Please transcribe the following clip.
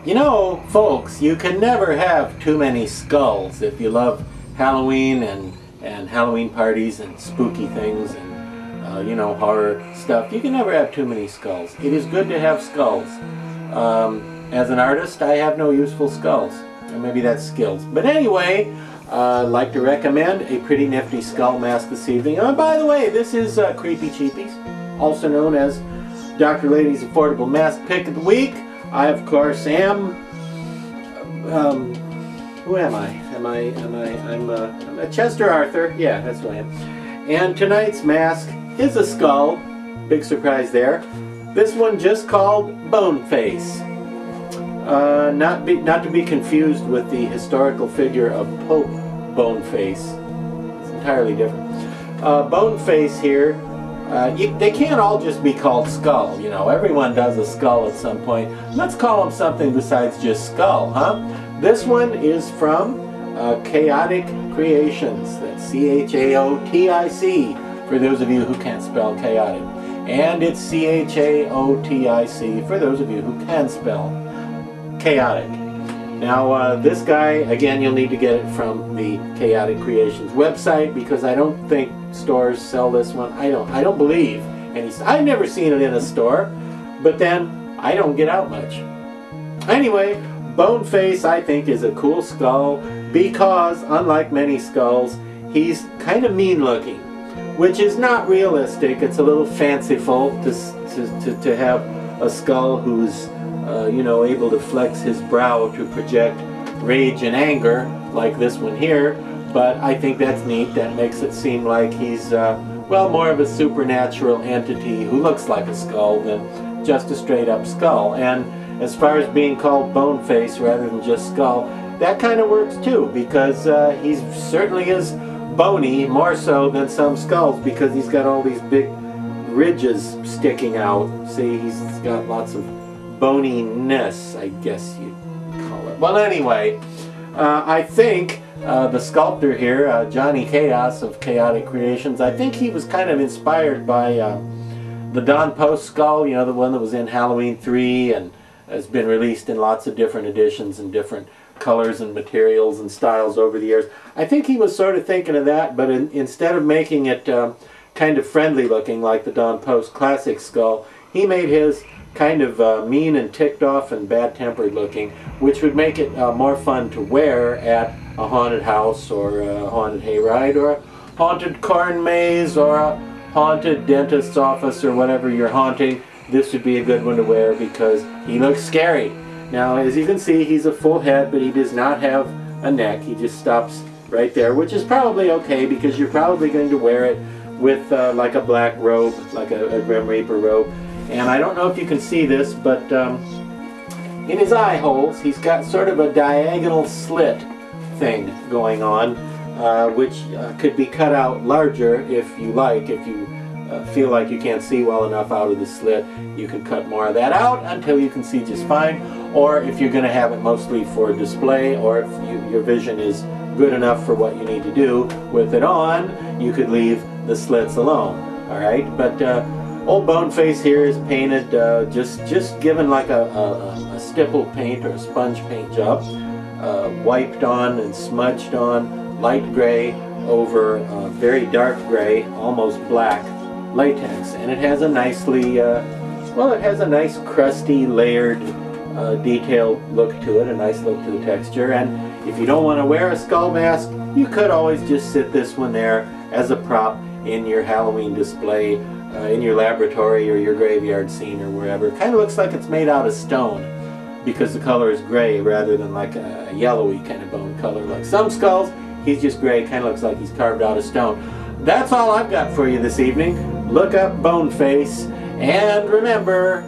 You know, folks, you can never have too many skulls if you love Halloween and Halloween parties and spooky things and, you know, horror stuff. You can never have too many skulls. It is good to have skulls. As an artist, I have no useful skulls. Or maybe that's skills. But anyway, I'd like to recommend a pretty nifty skull mask this evening. Oh, by the way, this is Creepy Cheapies, also known as Dr. Lady's Affordable Mask Pick of the Week. I, of course, am, who am I? I'm a Chester Arthur. Yeah, that's who I am. And tonight's mask is a skull. Big surprise there. This one just called Boneface. Not to be confused with the historical figure of Pope Boneface. It's entirely different. Boneface here, they can't all just be called Skull, you know. Everyone does a skull at some point. Let's call them something besides just Skull, huh? This one is from Chaotic Creations. That's C-H-A-O-T-I-C, for those of you who can't spell chaotic. And it's C-H-A-O-T-I-C for those of you who can spell chaotic. Now this guy, again, you'll need to get it from the Chaotic Creations website, because I don't think stores sell this one. I don't believe. And I've never seen it in a store, but then I don't get out much. Anyway, Boneface, I think, is a cool skull because, unlike many skulls, he's kind of mean looking, which is not realistic. It's a little fanciful to have a skull who's you know, able to flex his brow to project rage and anger like this one here, but I think that's neat. That makes it seem like he's, well, more of a supernatural entity who looks like a skull than just a straight up skull. And as far as being called Boneface rather than just Skull, that kind of works too, because he certainly is bony, more so than some skulls, because he's got all these big ridges sticking out. See, he's got lots of boniness, I guess you'd call it. Well, anyway, I think the sculptor here, Johnny Chaos of Chaotic Creations, I think he was kind of inspired by the Don Post skull, you know, the one that was in Halloween 3 and has been released in lots of different editions and different colors and materials and styles over the years. I think he was sort of thinking of that, but instead of making it kind of friendly looking like the Don Post classic skull, he made his kind of mean and ticked off and bad-tempered looking, which would make it more fun to wear at a haunted house or a haunted hayride or a haunted corn maze or a haunted dentist's office or whatever you're haunting. This would be a good one to wear because he looks scary. Now, as you can see, he's a full head, but he does not have a neck. He just stops right there, which is probably okay because you're probably going to wear it with like a black robe, like a Grim Reaper robe. And I don't know if you can see this, but in his eye holes, he's got sort of a diagonal slit thing going on, which could be cut out larger if you like. If you feel like you can't see well enough out of the slit, you can cut more of that out until you can see just fine. Or if you're going to have it mostly for display, or if your vision is good enough for what you need to do with it on, you could leave the slits alone. All right, but old Boneface here is painted, just given like a stipple paint or a sponge paint job, wiped on and smudged on light gray over very dark gray, almost black latex, and it has a nicely, well, it has a nice crusty, layered, detailed look to it, a nice look to the texture. And if you don't want to wear a skull mask, you could always just sit this one there as a prop in your Halloween display, in your laboratory or your graveyard scene or wherever. It kind of looks like it's made out of stone because the color is gray rather than like a yellowy kind of bone color like some skulls. He's just gray, kind of looks like he's carved out of stone. That's all I've got for you this evening. Look up Boneface, and remember,